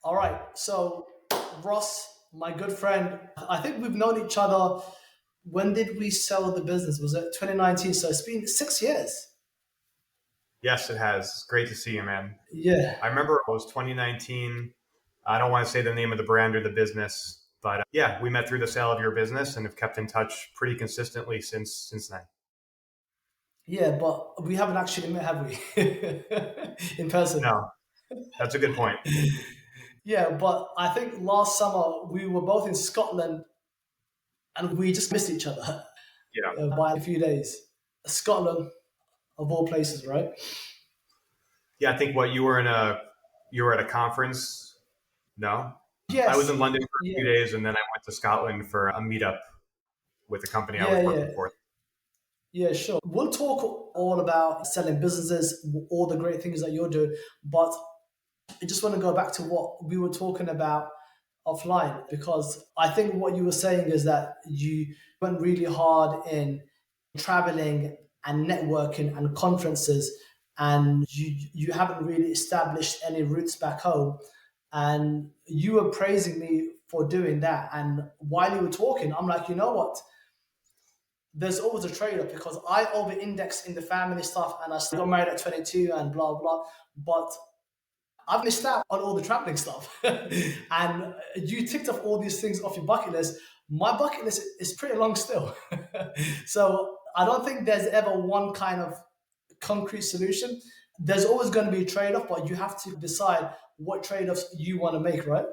All right. So, Ross, my good friend, I think we've known each other. When did we sell the business? Was it 2019? So it's been 6 years. Yes, it has. It's great to see you, man. Yeah. I remember it was 2019. I don't want to say the name of the brand or the business, but yeah, we met through the sale of your business and have kept in touch pretty consistently since then. Yeah, but we haven't actually met, have we? In person. No, that's a good point. Yeah, but I think last summer we were both in Scotland and we just missed each other Yeah. by a few days. Scotland, of all places, right? Yeah, I think what you were at a conference. No, I was in Yes. London for a few Yeah. days and then I went to Scotland for a meetup with the company I Yeah. was Yeah. working for. Yeah, sure. We'll talk all about selling businesses, all the great things that you're doing. But I just want to go back to what we were talking about offline because I think what you were saying is that you went really hard in traveling and networking and conferences, and you haven't really established any roots back home. And you were praising me for doing that. And while you were talking, I'm like, you know what? There's always a trade-off because I over-index in the family stuff and I still got married at 22 and blah blah. But I've missed out on all the traveling stuff. And you ticked off all these things off your bucket list. My bucket list is pretty long still. So I don't think there's ever one kind of concrete solution. There's always going to be a trade-off, but you have to decide what trade-offs you want to make, right?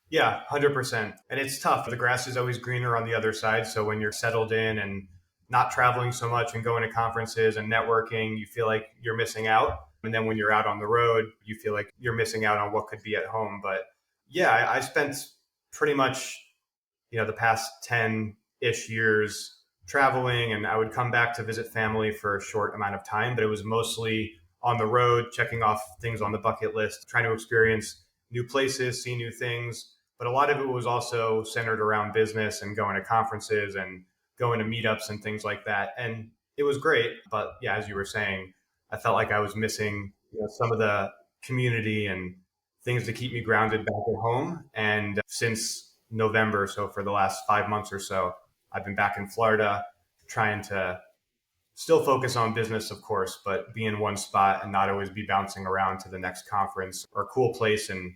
Yeah, 100%. And it's tough. The grass is always greener on the other side. So when you're settled in and not traveling so much and going to conferences and networking, you feel like you're missing out. And then when you're out on the road, you feel like you're missing out on what could be at home. But yeah, I spent pretty much, the past 10-ish years traveling, and I would come back to visit family for a short amount of time, but it was mostly on the road, checking off things on the bucket list, trying to experience new places, see new things. But a lot of it was also centered around business and going to conferences and going to meetups and things like that. And it was great. But yeah, as you were saying, I felt like I was missing some of the community and things to keep me grounded back at home. And since November, so for the last 5 months or so, I've been back in Florida trying to still focus on business, of course, but be in one spot and not always be bouncing around to the next conference or cool place and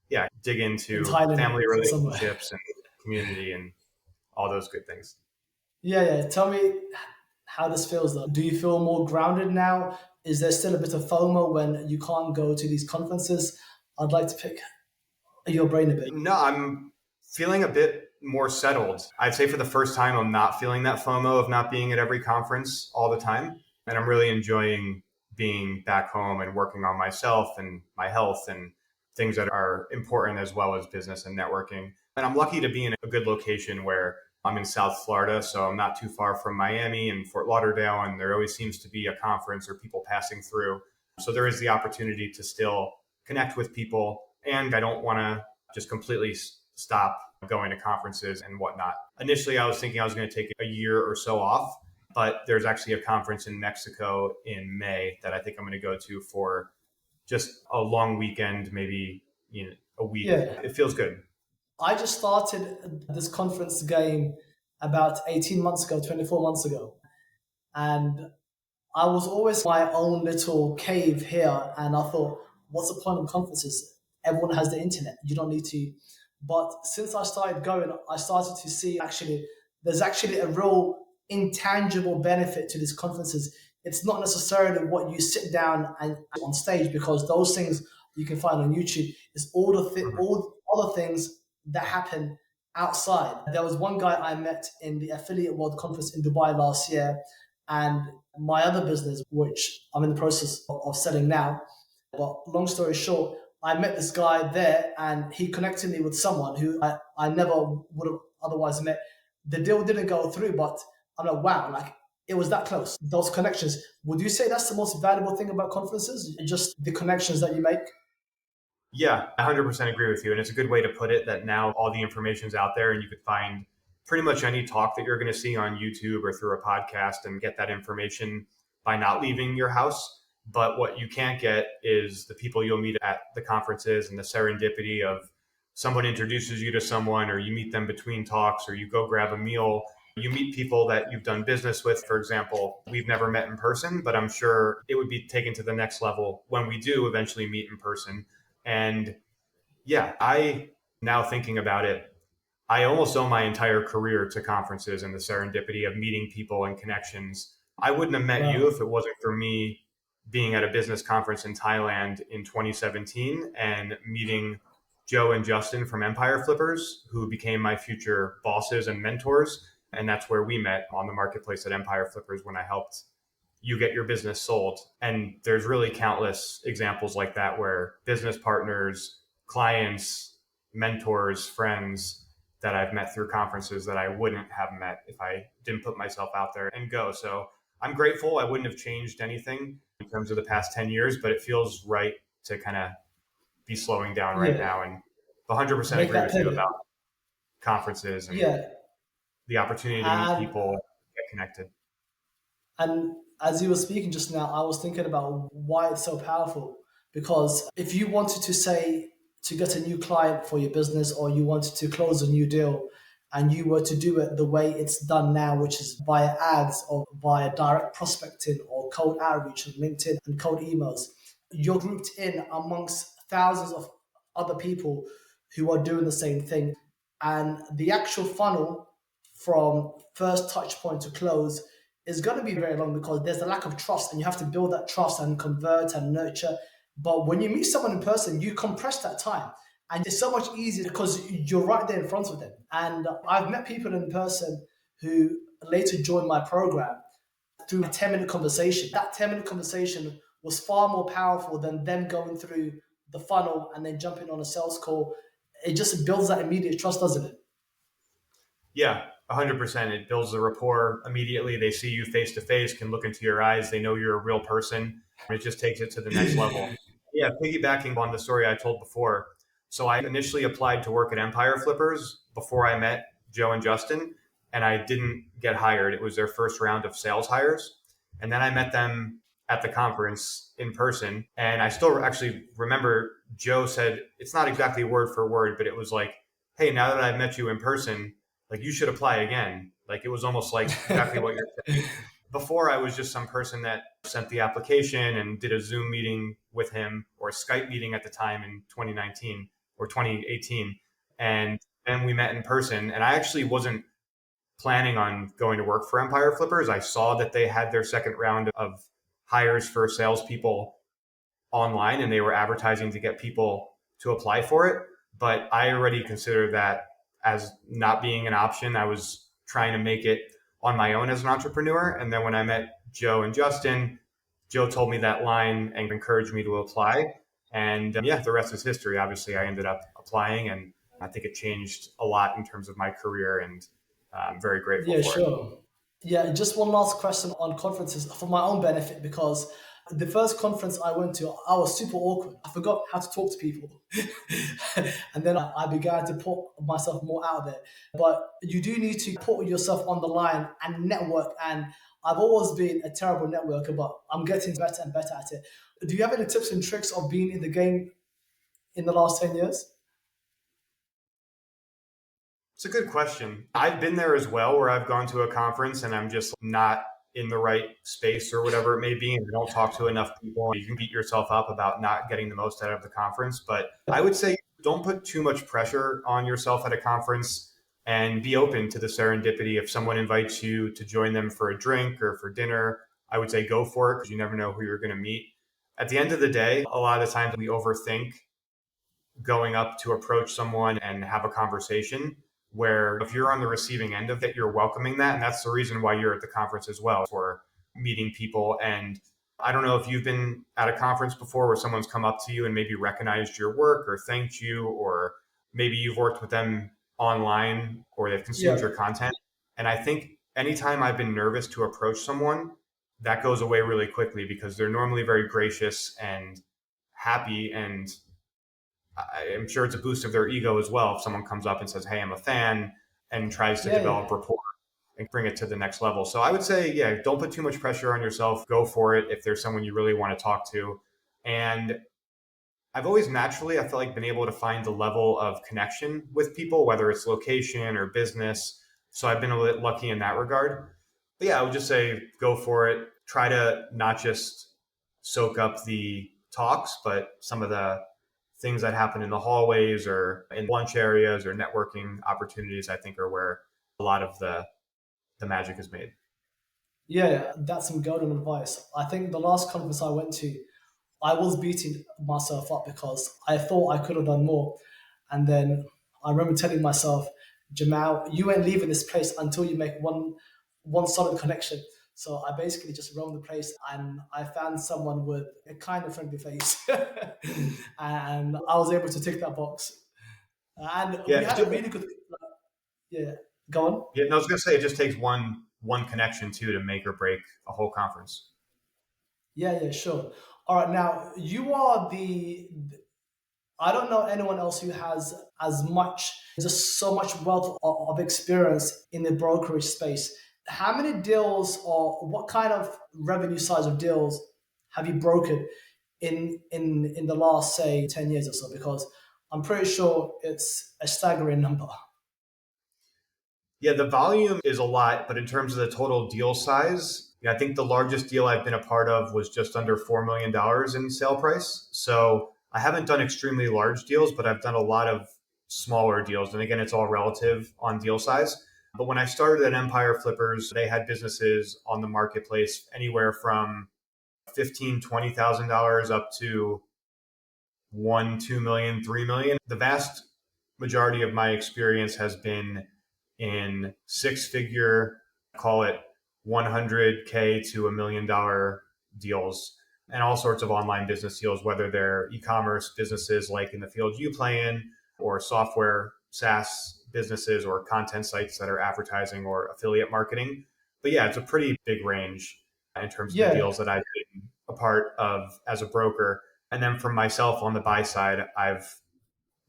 yeah, dig In into Thailand family somewhere. relationships and community and all those good things. Yeah, yeah. Tell me how this feels though. Do you feel more grounded now? Is there still a bit of FOMO when you can't go to these conferences? I'd like to pick your brain a bit. No, I'm feeling a bit more settled. I'd say for the first time, I'm not feeling that FOMO of not being at every conference all the time. And I'm really enjoying being back home and working on myself and my health and things that are important as well as business and networking. And I'm lucky to be in a good location where I'm in South Florida, so I'm not too far from Miami and Fort Lauderdale, and there always seems to be a conference or people passing through. So there is the opportunity to still connect with people, and I don't want to just completely stop going to conferences and whatnot. Initially, I was thinking I was going to take a year or so off, but there's actually a conference in Mexico in May that I think I'm going to go to for just a long weekend, maybe a week. Yeah. It feels good. I just started this conference game about 18 months ago, 24 months ago. And I was always my own little cave here. And I thought, what's the point of conferences? Everyone has the internet. You don't need to. But since I started going, I started to see actually there's actually a real intangible benefit to these conferences. It's not necessarily what you sit down and on stage because those things you can find on YouTube. It's all other things that happen outside. There was one guy I met in the Affiliate World Conference in Dubai last year, and my other business, which I'm in the process of selling now. But long story short, I met this guy there and he connected me with someone who I never would have otherwise met. The deal didn't go through, but I'm like, wow, like it was that close. Those connections. Would you say that's the most valuable thing about conferences? Just the connections that you make? Yeah, I 100% agree with you. And it's a good way to put it that now all the information's out there and you could find pretty much any talk that you're going to see on YouTube or through a podcast and get that information by not leaving your house. But what you can't get is the people you'll meet at the conferences and the serendipity of someone introduces you to someone, or you meet them between talks, or you go grab a meal. You meet people that you've done business with. For example, we've never met in person, but I'm sure it would be taken to the next level when we do eventually meet in person. And yeah, now thinking about it, I almost owe my entire career to conferences and the serendipity of meeting people and connections. I wouldn't have met you Wow. if it wasn't for me being at a business conference in Thailand in 2017 and meeting Joe and Justin from Empire Flippers, who became my future bosses and mentors. And that's where we met on the marketplace at Empire Flippers when I helped you get your business sold. And there's really countless examples like that where business partners, clients, mentors, friends that I've met through conferences that I wouldn't have met if I didn't put myself out there and go. So I'm grateful. I wouldn't have changed anything in terms of the past 10 years, but it feels right to kind of be slowing down right Yeah. now. And 100% Make agree that with you pivot. about conferences and Yeah. the opportunity to meet And people, get connected. And as you were speaking just now, I was thinking about why it's so powerful. Because if you wanted to say to get a new client for your business, or you wanted to close a new deal, and you were to do it the way it's done now, which is via ads or via direct prospecting or cold outreach on LinkedIn and cold emails, you're grouped in amongst thousands of other people who are doing the same thing. And the actual funnel from first touch point to close is going to be very long, because there's a lack of trust and you have to build that trust and convert and nurture. But when you meet someone in person, you compress that time, and it's so much easier because you're right there in front of them. And I've met people in person who later joined my program through a 10-minute conversation. That 10-minute conversation was far more powerful than them going through the funnel and then jumping on a sales call. It just builds that immediate trust, doesn't it? Yeah, 100%. It builds the rapport immediately. They see you face to face, can look into your eyes. They know you're a real person. It just takes it to the next level. Yeah, piggybacking on the story I told before. So I initially applied to work at Empire Flippers before I met Joe and Justin, and I didn't get hired. It was their first round of sales hires. And then I met them at the conference in person. And I still actually remember Joe said, it's not exactly word for word, but it was like, hey, now that I've met you in person, like you should apply again. Like it was almost like exactly what you're saying. Before I was just some person that sent the application and did a Zoom meeting with him, or a Skype meeting at the time in 2019 or 2018. And then we met in person, and I actually wasn't planning on going to work for Empire Flippers. I saw that they had their second round of hires for salespeople online, and they were advertising to get people to apply for it. But I already considered that as not being an option. I was trying to make it on my own as an entrepreneur. And then when I met Joe and Justin, Joe told me that line and encouraged me to apply. And yeah, the rest is history. Obviously, I ended up applying, and I think it changed a lot in terms of my career, and I'm very grateful Yeah, for it. sure. Yeah, just one last question on conferences for my own benefit, because the first conference I went to, I was super awkward. I forgot how to talk to people. And then I began to put myself more out there. But you do need to put yourself on the line and network. And I've always been a terrible networker, but I'm getting better and better at it. Do you have any tips and tricks of being in the game in the last 10 years? It's a good question. I've been there as well, where I've gone to a conference and I'm just not in the right space or whatever it may be, and you don't talk to enough people. You can beat yourself up about not getting the most out of the conference. But I would say don't put too much pressure on yourself at a conference, and be open to the serendipity. If someone invites you to join them for a drink or for dinner, I would say go for it, because you never know who you're going to meet. At the end of the day, a lot of the times we overthink going up to approach someone and have a conversation, where if you're on the receiving end of it, you're welcoming that. And that's the reason why you're at the conference as well, for meeting people. And I don't know if you've been at a conference before where someone's come up to you and maybe recognized your work or thanked you, or maybe you've worked with them online or they've consumed Yeah. your content. And I think anytime I've been nervous to approach someone, that goes away really quickly, because they're normally very gracious and happy. And I'm sure it's a boost of their ego as well if someone comes up and says, hey, I'm a fan, and tries to Yeah, develop yeah. rapport and bring it to the next level. So I would say, yeah, don't put too much pressure on yourself. Go for it if there's someone you really want to talk to. And I've always naturally, I feel like, been able to find the level of connection with people, whether it's location or business. So I've been a bit lucky in that regard. But yeah, I would just say go for it. Try to not just soak up the talks, but some of the things that happen in the hallways or in lunch areas or networking opportunities, I think are where a lot of the magic is made. Yeah, that's some golden advice. I think the last conference I went to, I was beating myself up because I thought I could have done more. And then I remember telling myself, Jamal, you ain't leaving this place until you make one solid connection. So I basically just roamed the place and I found someone with a kind of friendly face. And I was able to tick that box. And we Yeah, had a really good, yeah, go on. yeah. No, I was gonna say it just takes one connection too to make or break a whole conference. Yeah, sure. All right, now you are I don't know anyone else who has as much, just so much wealth of experience in the brokerage space. How many deals or what kind of revenue size of deals have you brokered in the last, say, 10 years or so? Because I'm pretty sure it's a staggering number. Yeah, the volume is a lot, but in terms of the total deal size, yeah, I think the largest deal I've been a part of was just under $4 million in sale price. So I haven't done extremely large deals, but I've done a lot of smaller deals. And again, it's all relative on deal size. But when I started at Empire Flippers, they had businesses on the marketplace anywhere from 15, $20,000 up to 1, 2 million, 3 million. The vast majority of my experience has been in six figure, call it 100K to $1 million deals, and all sorts of online business deals, whether they're e-commerce businesses like in the field you play in, or software SaaS businesses, or content sites that are advertising or affiliate marketing. But yeah, it's a pretty big range in terms of the Yeah, deals that I've been a part of as a broker. And then for myself on the buy side, I've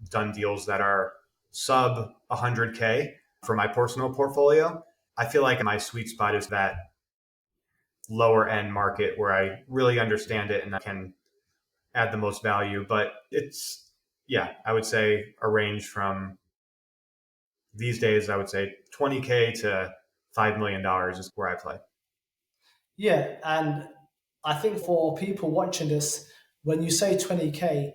done deals that are sub 100K for my personal portfolio. I feel like my sweet spot is that lower end market where I really understand it and I can add the most value. But it's, yeah, I would say a range from these days, I would say 20K to $5 million is where I play. yeah. And I think for people watching this, when you say 20K,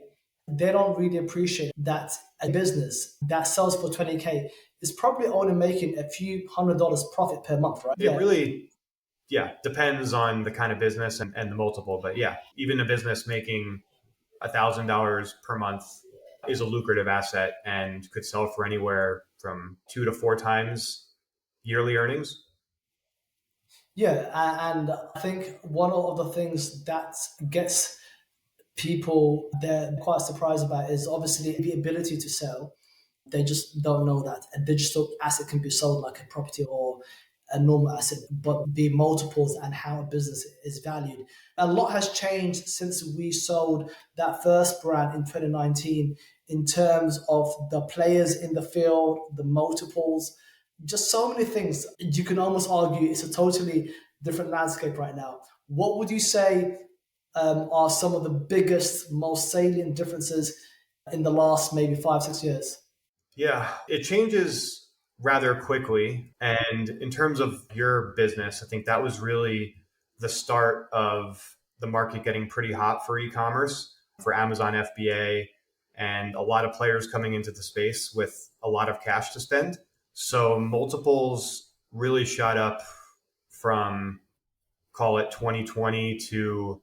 they don't really appreciate that a business that sells for 20K is probably only making a few $100 profit per month, right? It Yeah. really, yeah, depends on the kind of business and the multiple. But yeah, even a business making $1,000 per month is a lucrative asset and could sell for anywhere from 2 to 4 times yearly earnings. Yeah. And I think one of the things that gets people they're quite surprised about is obviously the ability to sell. They just don't know that a digital asset can be sold like a property or a normal asset, but the multiples and how a business is valued. A lot has changed since we sold that first brand in 2019 in terms of the players in the field, the multiples, just so many things. You can almost argue it's a totally different landscape right now. What would you say are some of the biggest, most salient differences in the last maybe 5, 6 years? Yeah, it changes rather quickly. And in terms of your business, I think that was really the start of the market getting pretty hot for e-commerce, for Amazon FBA, and a lot of players coming into the space with a lot of cash to spend. So multiples really shot up from, call it 2020 to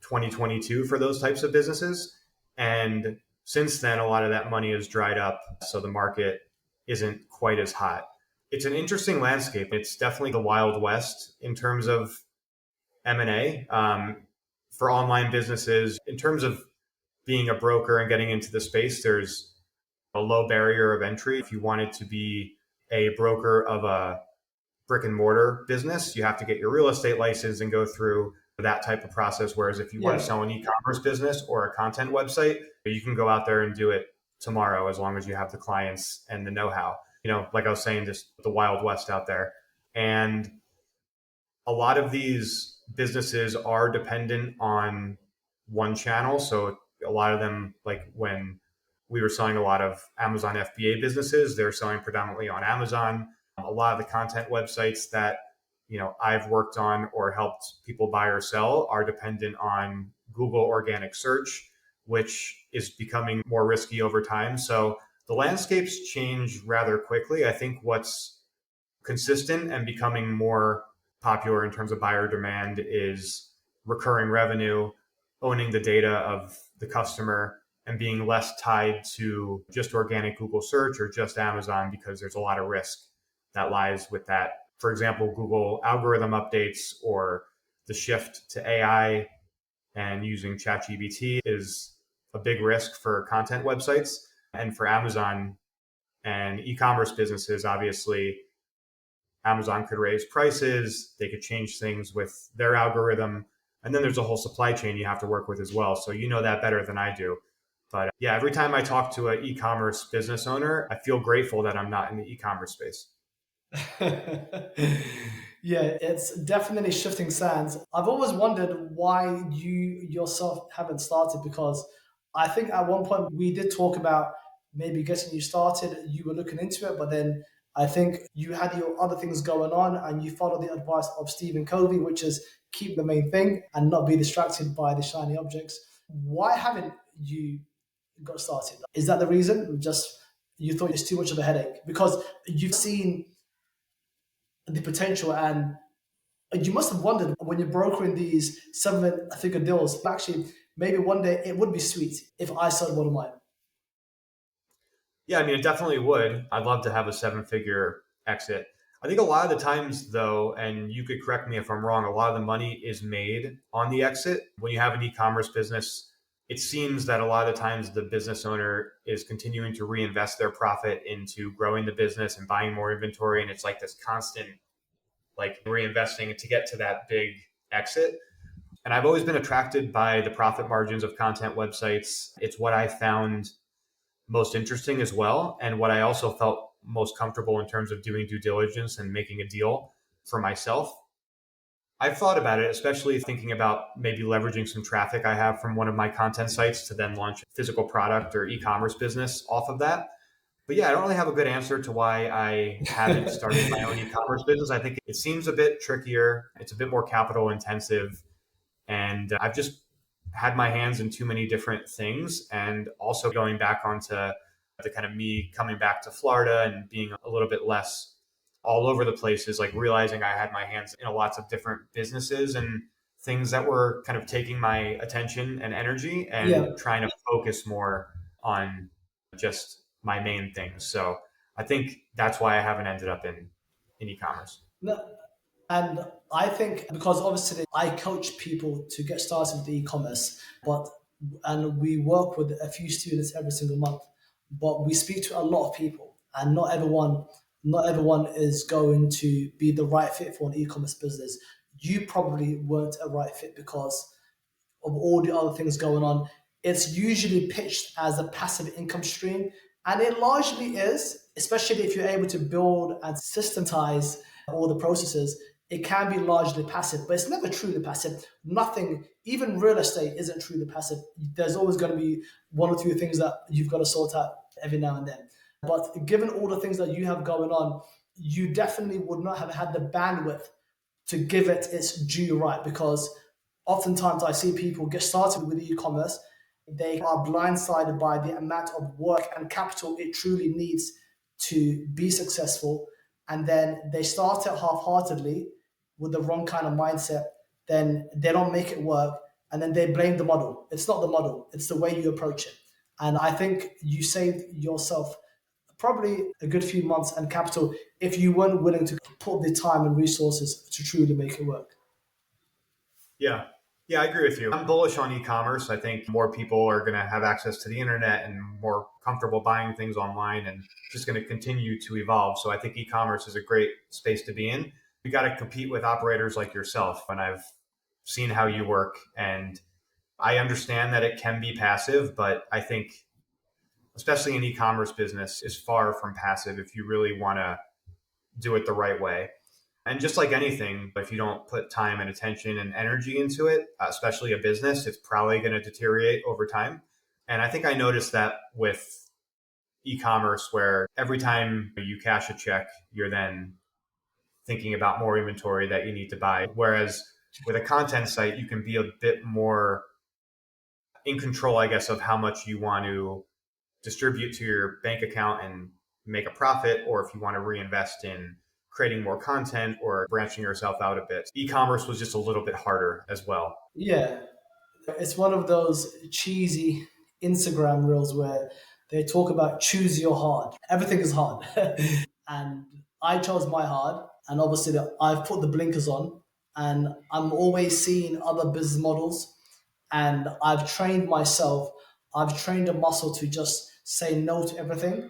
2022 for those types of businesses. And since then, a lot of that money has dried up. So the market isn't quite as hot. It's an interesting landscape. It's definitely the Wild West in terms of M&A for online businesses. In terms of being a broker and getting into the space, there's a low barrier of entry. If you wanted to be a broker of a brick and mortar business, you have to get your real estate license and go through that type of process. Whereas if you want to Yeah, sell an e-commerce business or a content website, you can go out there and do it tomorrow as long as you have the clients and the know-how. Like I was saying, just the Wild West out there. And a lot of these businesses are dependent on one channel. So a lot of them, like when we were selling a lot of Amazon FBA businesses, they're selling predominantly on Amazon. A lot of the content websites that I've worked on or helped people buy or sell are dependent on Google organic search, which is becoming more risky over time. So the landscapes change rather quickly. I think what's consistent and becoming more popular in terms of buyer demand is recurring revenue, owning the data of the customer, and being less tied to just organic Google search or just Amazon, because there's a lot of risk that lies with that. For example, Google algorithm updates or the shift to AI and using ChatGPT is a big risk for content websites. And for Amazon and e-commerce businesses, obviously, Amazon could raise prices, they could change things with their algorithm. And then there's a whole supply chain you have to work with as well. So you know that better than I do. But yeah, every time I talk to an e-commerce business owner, I feel grateful that I'm not in the e-commerce space. Yeah, it's definitely shifting sands. I've always wondered why you yourself haven't started, because I think at one point we did talk about maybe getting you started. You were looking into it, but then I think you had your other things going on and you followed the advice of Stephen Covey, which is keep the main thing and not be distracted by the shiny objects. Why haven't you got started? Is that the reason? Just you thought it's too much of a headache? Because you've seen the potential, and you must have wondered when you're brokering these seven-figure deals, actually maybe one day it would be sweet if I sold one of mine. Yeah, I mean, it definitely would. I'd love to have a seven-figure exit. I think a lot of the times, though, and you could correct me if I'm wrong, a lot of the money is made on the exit. When you have an e-commerce business, it seems that a lot of the times the business owner is continuing to reinvest their profit into growing the business and buying more inventory. And it's like this constant, like reinvesting to get to that big exit. And I've always been attracted by the profit margins of content websites. It's what I found most interesting as well. And what I also felt most comfortable in terms of doing due diligence and making a deal for myself. I've thought about it, especially thinking about maybe leveraging some traffic I have from one of my content sites to then launch a physical product or e-commerce business off of that. But yeah, I don't really have a good answer to why I haven't started my own e-commerce business. I think it seems a bit trickier. It's a bit more capital intensive. And I've just had my hands in too many different things. And also going back onto the kind of me coming back to Florida and being a little bit less all over the place is like realizing I had my hands in lots of different businesses and things that were kind of taking my attention and energy, and Yeah. trying to focus more on just my main things. So I think that's why I haven't ended up in e-commerce. No, and I think because obviously I coach people to get started with e-commerce, but and we work with a few students every single month, but we speak to a lot of people, and not everyone is going to be the right fit for an e-commerce business. You probably weren't a right fit because of all the other things going on. It's usually pitched as a passive income stream, and it largely is, especially if you're able to build and systematize all the processes. It can be largely passive, but it's never truly passive. Nothing, even real estate, isn't truly passive. There's always going to be one or two things that you've got to sort out every now and then. But given all the things that you have going on, you definitely would not have had the bandwidth to give it its due right, because oftentimes I see people get started with e-commerce, they are blindsided by the amount of work and capital it truly needs to be successful, and then they start it half-heartedly with the wrong kind of mindset, then they don't make it work, and then they blame the model. It's not the model, it's the way you approach it. And I think you saved yourself probably a good few months and capital if you weren't willing to put the time and resources to truly make it work. Yeah. Yeah, I agree with you. I'm bullish on e-commerce. I think more people are going to have access to the internet and more comfortable buying things online, and just going to continue to evolve. So I think e-commerce is a great space to be in. You got to compete with operators like yourself. And I've seen how you work, and I understand that it can be passive, but I think especially an e-commerce business is far from passive if you really want to do it the right way. And just like anything, if you don't put time and attention and energy into it, especially a business, it's probably going to deteriorate over time. And I think I noticed that with e-commerce, where every time you cash a check, you're then thinking about more inventory that you need to buy. Whereas with a content site, you can be a bit more in control, I guess, of how much you want to distribute to your bank account and make a profit, or if you want to reinvest in creating more content or branching yourself out a bit. E-commerce was just a little bit harder as well. Yeah, it's one of those cheesy Instagram reels where they talk about choose your hard. Everything is hard. And I chose my hard. And obviously, I've put the blinkers on. And I'm always seeing other business models. And I've trained myself, I've trained a muscle to just say no to everything.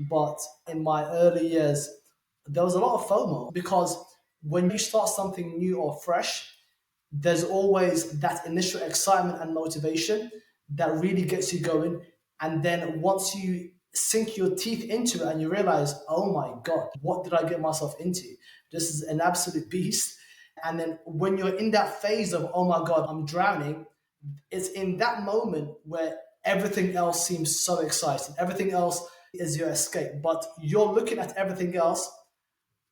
But in my early years, there was a lot of FOMO because when you start something new or fresh, there's always that initial excitement and motivation that really gets you going. And then once you sink your teeth into it and you realize, oh my God, what did I get myself into? This is an absolute beast. And then when you're in that phase of, oh my God, I'm drowning, it's in that moment where everything else seems so exciting. Everything else is your escape. But you're looking at everything else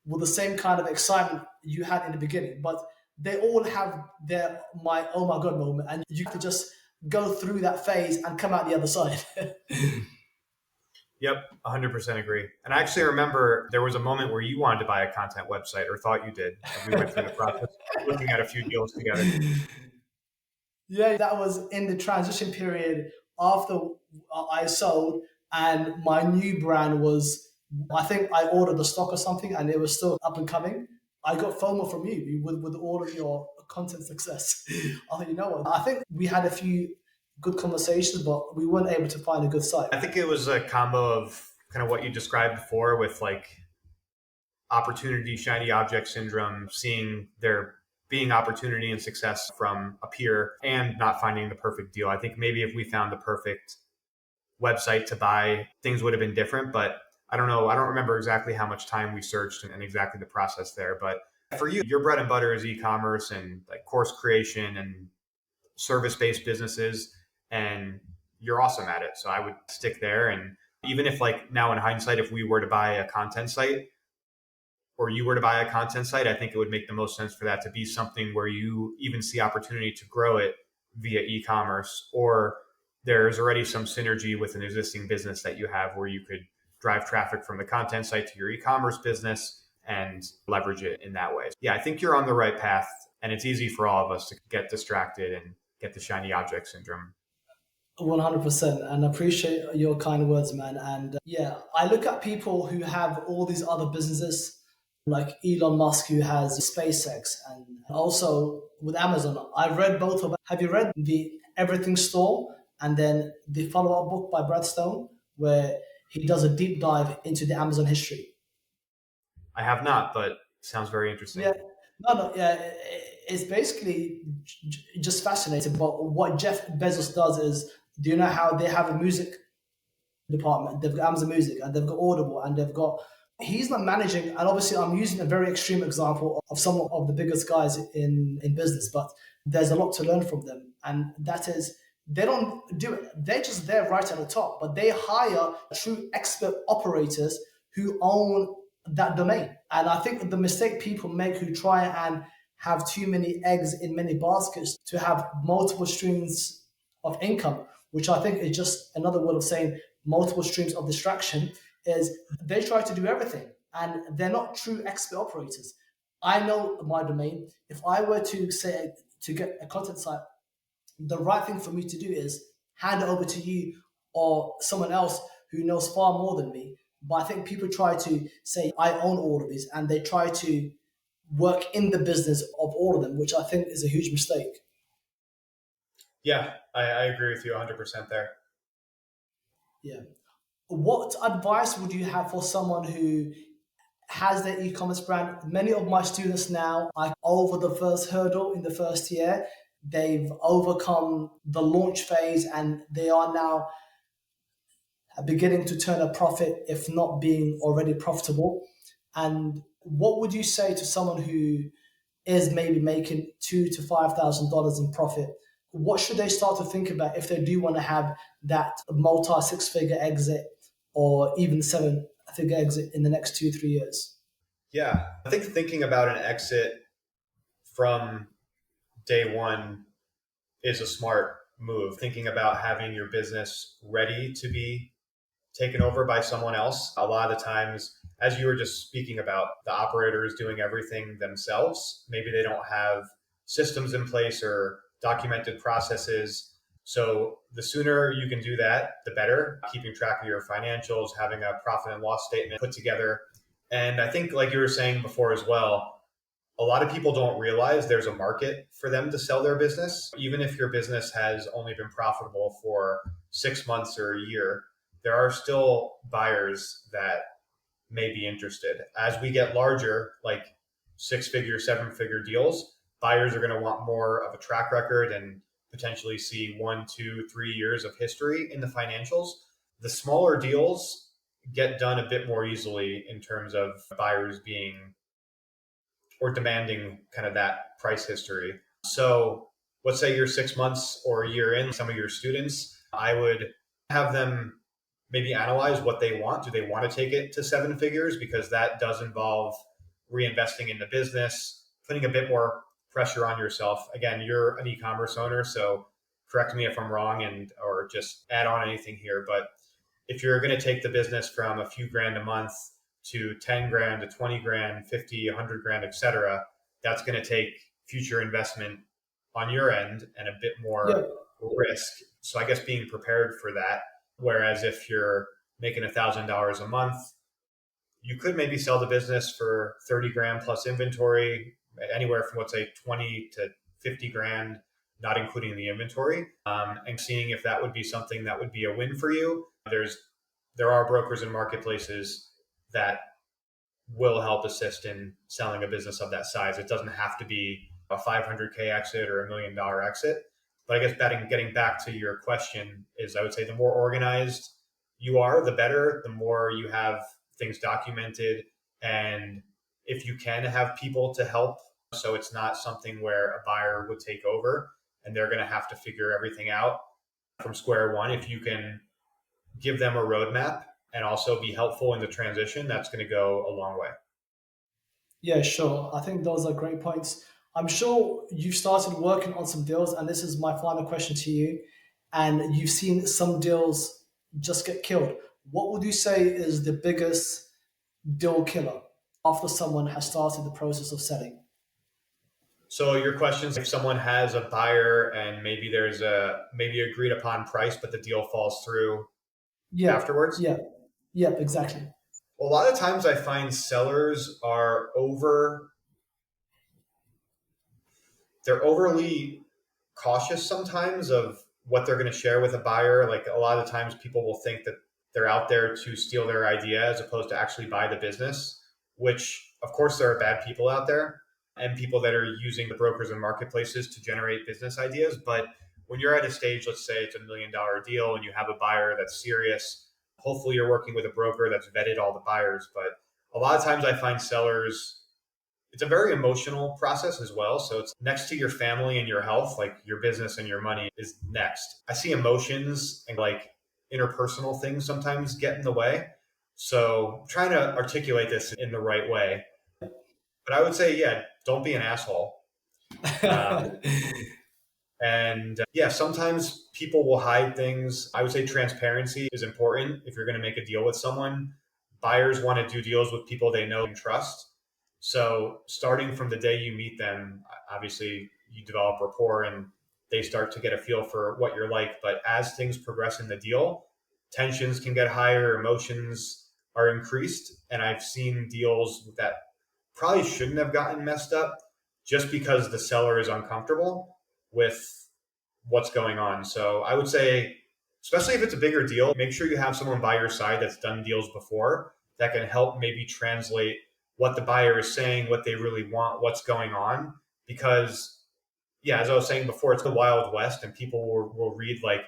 with the same kind of excitement you had in the beginning. But they all have their my oh my god moment, and you have to just go through that phase and come out the other side. Yep, 100% agree. And I actually remember there was a moment where you wanted to buy a content website, or thought you did, and we went through the process looking at a few deals together. Yeah, that was in the transition period after I sold, and my new brand was. I think I ordered the stock or something, and it was still up and coming. I got FOMO from you with all of your content success. I thought, you know what? I think we had a few good conversations, but we weren't able to find a good site. I think it was a combo of kind of what you described before with like opportunity, shiny object syndrome, seeing there being opportunity and success from a peer and not finding the perfect deal. I think maybe if we found the perfect website to buy, things would have been different. But I don't know. I don't remember exactly how much time we searched and exactly the process there. But for you, your bread and butter is e-commerce and like course creation and service-based businesses, and you're awesome at it. So I would stick there. And even if like now in hindsight, if we were to buy a content site or you were to buy a content site, I think it would make the most sense for that to be something where you even see opportunity to grow it via e-commerce, or there's already some synergy with an existing business that you have where you could drive traffic from the content site to your e-commerce business and leverage it in that way. Yeah, I think you're on the right path, and it's easy for all of us to get distracted and get the shiny object syndrome. 100%, and I appreciate your kind words, man. And yeah, I look at people who have all these other businesses, like Elon Musk, who has SpaceX, and also with Amazon. I've read both of them. Have you read the Everything Store and then the follow-up book by Brad Stone, where he does a deep dive into the Amazon history? I have not, but sounds very interesting. Yeah, no, yeah, it's basically just fascinating. But what Jeff Bezos does is, do you know how they have a music department? They've got Amazon Music and they've got Audible and they've got. He's not managing, and obviously, I'm using a very extreme example of some of the biggest guys in business, but there's a lot to learn from them, and that is. They don't do it. They're just there right at the top, but they hire true expert operators who own that domain. And I think the mistake people make who try and have too many eggs in many baskets to have multiple streams of income, which I think is just another word of saying multiple streams of distraction, is they try to do everything and they're not true expert operators. I know my domain. If I were to say to get a content site, the right thing for me to do is hand it over to you or someone else who knows far more than me. But I think people try to say, I own all of these, and they try to work in the business of all of them, which I think is a huge mistake. Yeah, I agree with you 100% there. Yeah. What advice would you have for someone who has their e-commerce brand? Many of my students now are over the first hurdle in the first year. They've overcome the launch phase and they are now beginning to turn a profit, if not being already profitable. And what would you say to someone who is maybe making $2,000 to $5,000 in profit? What should they start to think about if they do want to have that multi six-figure exit or even seven-figure exit in the next 2 3 years? Yeah, I think thinking about an exit from day one is a smart move. Thinking about having your business ready to be taken over by someone else. A lot of the times, as you were just speaking about, the operator is doing everything themselves. Maybe they don't have systems in place or documented processes. So the sooner you can do that, the better. Keeping track of your financials, having a profit and loss statement put together. And I think, like you were saying before as well, a lot of people don't realize there's a market for them to sell their business. Even if your business has only been profitable for 6 months or a year, there are still buyers that may be interested. As we get larger, like 6 figure, 7 figure deals, buyers are going to want more of a track record and potentially see 1, 2, 3 years of history in the financials. The smaller deals get done a bit more easily in terms of buyers being or demanding kind of that price history. So let's say you're 6 months or a year in, some of your students, I would have them maybe analyze what they want. Do they want to take it to 7 figures? Because that does involve reinvesting in the business, putting a bit more pressure on yourself. Again, you're an e-commerce owner, so correct me if I'm wrong and or just add on anything here. But if you're going to take the business from a few grand a month to 10 grand to 20 grand, 50, 100 grand, et cetera, that's going to take future investment on your end and a bit Yeah, more risk. So I guess being prepared for that. Whereas if you're making $1,000 a month, you could maybe sell the business for 30 grand plus inventory, anywhere from let's say 20 to 50 grand, not including the inventory, and seeing if that would be something that would be a win for you. There are brokers and marketplaces that will help assist in selling a business of that size. It doesn't have to be a 500K exit or $1 million exit. But I guess getting back to your question is I would say the more organized you are, the better, the more you have things documented. And if you can have people to help, so it's not something where a buyer would take over and they're going to have to figure everything out from square one. If you can give them a roadmap and also be helpful in the transition, that's going to go a long way. yeah, sure. I think those are great points. I'm sure you've started working on some deals, and this is my final question to you. And you've seen some deals just get killed. What would you say is the biggest deal killer after someone has started the process of selling? So your questions, if someone has a buyer and maybe there's a maybe agreed upon price, but the deal falls through Yeah, afterwards. yeah, yeah, exactly. A lot of times I find sellers are they're overly cautious sometimes of what they're going to share with a buyer. Like a lot of times people will think that they're out there to steal their idea as opposed to actually buy the business, which of course there are bad people out there and people that are using the brokers and marketplaces to generate business ideas. But when you're at a stage, let's say it's $1 million deal and you have a buyer that's serious, hopefully you're working with a broker that's vetted all the buyers. But a lot of times I find sellers, it's a very emotional process as well. So it's next to your family and your health, like your business and your money is next. I see emotions and like interpersonal things sometimes get in the way. So I'm trying to articulate this in the right way. But I would say, yeah, don't be an asshole. Um, and yeah, sometimes people will hide things. I would say transparency is important if you're going to make a deal with someone. Buyers want to do deals with people they know and trust. So starting from the day you meet them, obviously you develop rapport and they start to get a feel for what you're like. But as things progress in the deal, tensions can get higher, emotions are increased. And I've seen deals that probably shouldn't have gotten messed up just because the seller is uncomfortable with what's going on. So I would say, especially if it's a bigger deal, make sure you have someone by your side that's done deals before that can help maybe translate what the buyer is saying, what they really want, what's going on. Because, yeah, as I was saying before, it's the Wild West and people will read like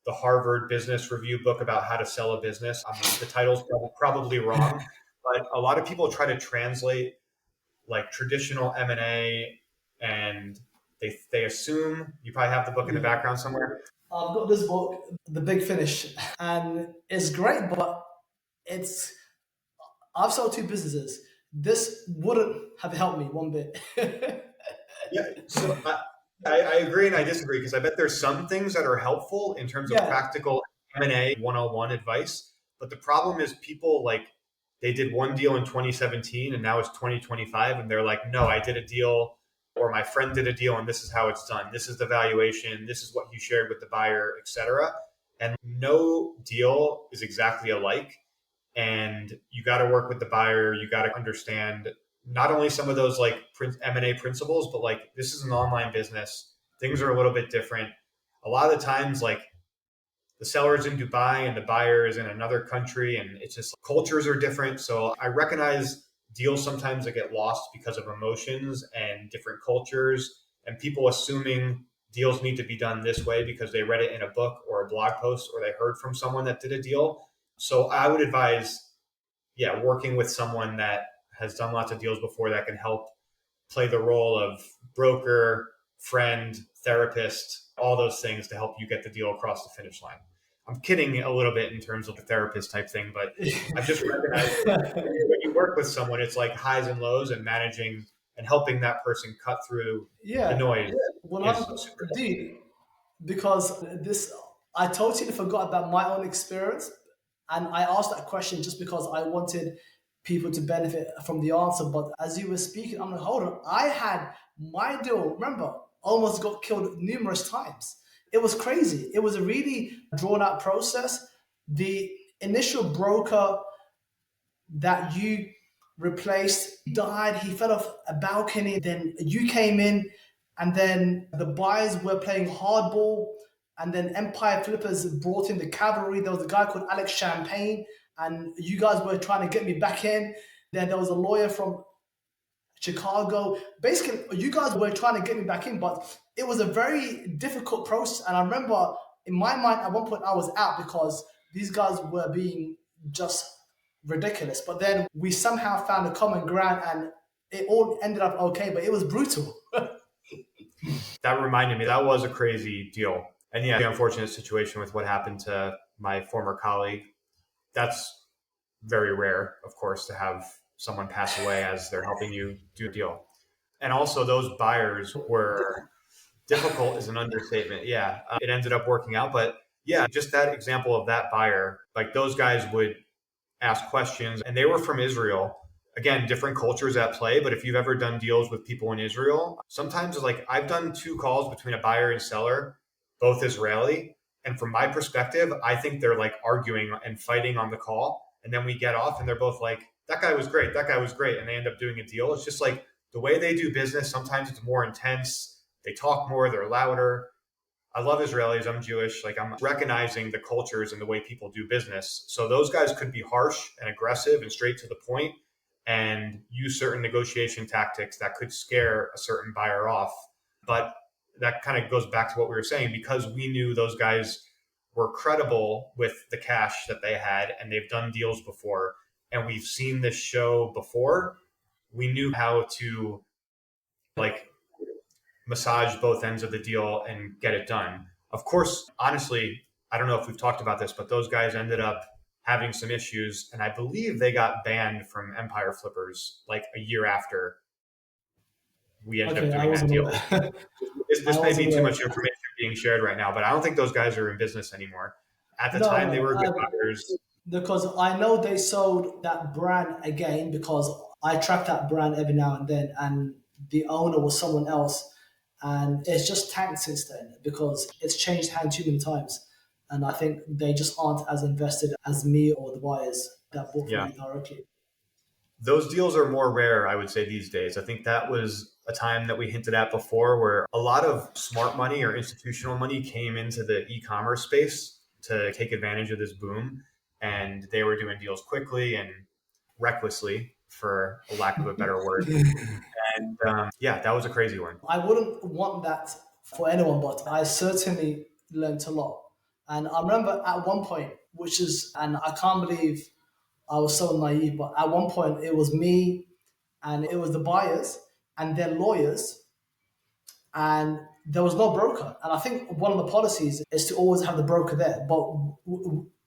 the Harvard Business Review book about how to sell a business. The title's probably wrong, but a lot of people try to translate like traditional M&A, and they assume you probably have the book in the Yeah. background somewhere. I've got this book, The Big Finish, and it's great, but it's I've sold two businesses. This wouldn't have helped me one bit. Yeah, so I agree and I disagree because I bet there's some things that are helpful in terms of Yeah, practical M&A 101 advice, but the problem is people like they did one deal in 2017 and now it's 2025 and they're like, no, I did a deal or my friend did a deal and this is how it's done. This is the valuation. This is what you shared with the buyer, etc. And no deal is exactly alike. And you got to work with the buyer. You got to understand not only some of those like M&A principles, but like this is an online business. Things are a little bit different. A lot of the times, like the seller's in Dubai and the buyer is in another country, and it's just cultures are different. So I recognize deals sometimes that get lost because of emotions and different cultures and people assuming deals need to be done this way because they read it in a book or a blog post or they heard from someone that did a deal. So I would advise, yeah, working with someone that has done lots of deals before that can help play the role of broker, friend, therapist, all those things to help you get the deal across the finish line. I'm kidding a little bit in terms of the therapist type thing, but I've just recognized when you work with someone, it's like highs and lows and managing and helping that person cut through the yeah. noise When is I'm super. dude, because this I totally forgot about my own experience, and I asked that question just because I wanted people to benefit from the answer. But as you were speaking, I'm like, hold on, I had my deal. Remember, almost got killed numerous times. It was crazy. It was a really drawn out process. The initial broker that you replaced died. He fell off a balcony. Then you came in, and then the buyers were playing hardball. And then Empire Flippers brought in the cavalry. There was a guy called Alex Champagne, and you guys were trying to get me back in. Then there was a lawyer from Chicago. Basically, you guys were trying to get me back in, but it was a very difficult process. And I remember in my mind, at one point, I was out because these guys were being just ridiculous. But then we somehow found a common ground and it all ended up okay, but it was brutal. That reminded me that was a crazy deal. And yeah, the unfortunate situation with what happened to my former colleague. That's very rare, of course, to have someone pass away as they're helping you do a deal. And also, those buyers were difficult is an understatement. Yeah, it ended up working out. But yeah, just that example of that buyer, like those guys would ask questions and they were from Israel. Again, different cultures at play. But if you've ever done deals with people in Israel, sometimes like I've done two calls between a buyer and seller, both Israeli. And from my perspective, I think they're like arguing and fighting on the call. And then we get off and they're both like, that guy was great. That guy was great. And they end up doing a deal. It's just like the way they do business. Sometimes it's more intense. They talk more, they're louder. I love Israelis. I'm Jewish. Like I'm recognizing the cultures and the way people do business. So those guys could be harsh and aggressive and straight to the point and use certain negotiation tactics that could scare a certain buyer off. But that kind of goes back to what we were saying because we knew those guys were credible with the cash that they had and they've done deals before and we've seen this show before. We knew how to like massage both ends of the deal and get it done. Of course, honestly, I don't know if we've talked about this, but those guys ended up having some issues, and I believe they got banned from Empire Flippers like a year after we ended up Okay, I doing that wasn't deal. aware. I This may wasn't be too aware. much information being shared right now, but I don't think those guys are in business anymore. At the No, time, they no. were good buyers. Because I know they sold that brand again because I track that brand every now and then, and the owner was someone else, and it's just tanked since then because it's changed hands too many times, and I think they just aren't as invested as me or the buyers that bought from Yeah. me directly. Those deals are more rare, I would say, these days. I think that was a time that we hinted at before where a lot of smart money or institutional money came into the e-commerce space to take advantage of this boom. And they were doing deals quickly and recklessly, for a lack of a better word. And yeah, that was a crazy one. I wouldn't want that for anyone, but I certainly learned a lot. And I remember at one point, which is, and I can't believe I was so naive. But at one point, it was me and it was the buyers and their lawyers, and there was no broker. And I think one of the policies is to always have the broker there. But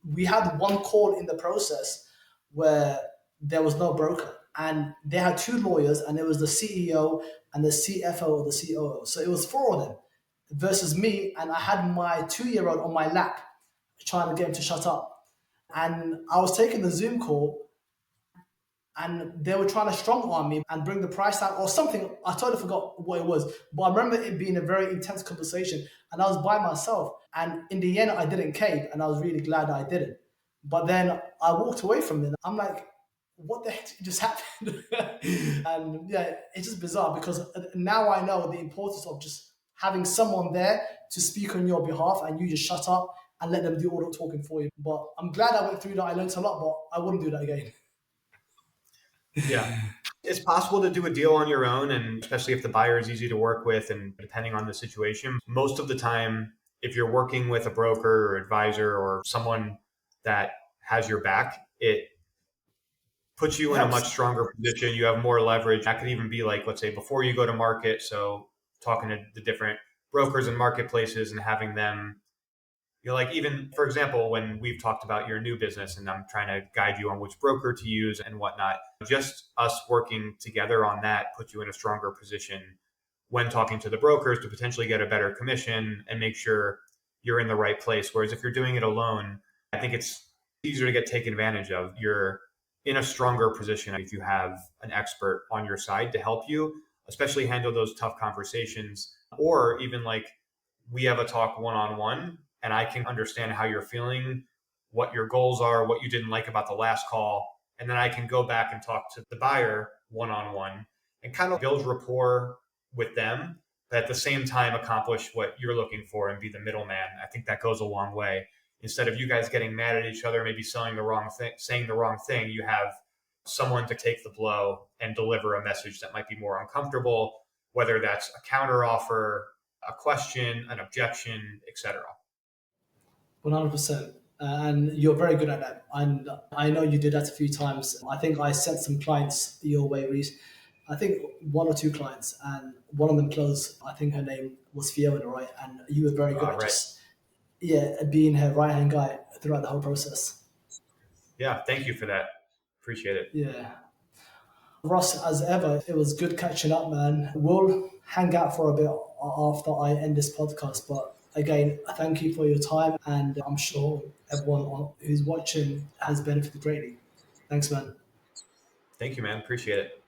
we had one call in the process where there was no broker, and they had two lawyers, and it was the CEO and the CFO or the COO. So it was four of them versus me, and I had my 2-year-old on my lap trying to get him to shut up. And I was taking the Zoom call, and they were trying to strong arm me and bring the price down or something. I totally forgot what it was, but I remember it being a very intense conversation, and I was by myself. And in the end, I didn't cave, and I was really glad I didn't. But then I walked away from it. I'm like, what the heck just happened? And yeah, it's just bizarre because now I know the importance of just having someone there to speak on your behalf, and you just shut up and let them do all the talking for you. But I'm glad I went through that. I learned a lot, but I wouldn't do that again. Yeah. It's possible to do a deal on your own, and especially if the buyer is easy to work with and depending on the situation. Most of the time, if you're working with a broker or advisor or someone that has your back, it puts you in a much stronger position. You have more leverage. That could even be like, let's say, before you go to market. So talking to the different brokers and marketplaces and having them, like, even for example, when we've talked about your new business and I'm trying to guide you on which broker to use and whatnot, just us working together on that puts you in a stronger position when talking to the brokers to potentially get a better commission and make sure you're in the right place. Whereas if you're doing it alone, I think it's easier to get taken advantage of. You're in a stronger position if you have an expert on your side to help you, especially handle those tough conversations, or even like we have a talk one-on-one and I can understand how you're feeling, what your goals are, what you didn't like about the last call. And then I can go back and talk to the buyer one-on-one and kind of build rapport with them, but at the same time accomplish what you're looking for and be the middleman. I think that goes a long way. Instead of you guys getting mad at each other, maybe saying the wrong thing, you have someone to take the blow and deliver a message that might be more uncomfortable, whether that's a counter offer, a question, an objection, etc. 100%. And you're very good at that. And I know you did that a few times. I think I sent some clients your way, Reese. I think one or two clients, and one of them closed. I think her name was Fiona, right? And you were very good at Right. just, yeah, being her right hand guy throughout the whole process. Yeah, thank you for that. Appreciate it. Yeah. Ross, as ever, it was good catching up, man. We'll hang out for a bit after I end this podcast. But again, thank you for your time. And I'm sure everyone who's watching has benefited greatly. Thanks, man. Thank you, man. Appreciate it.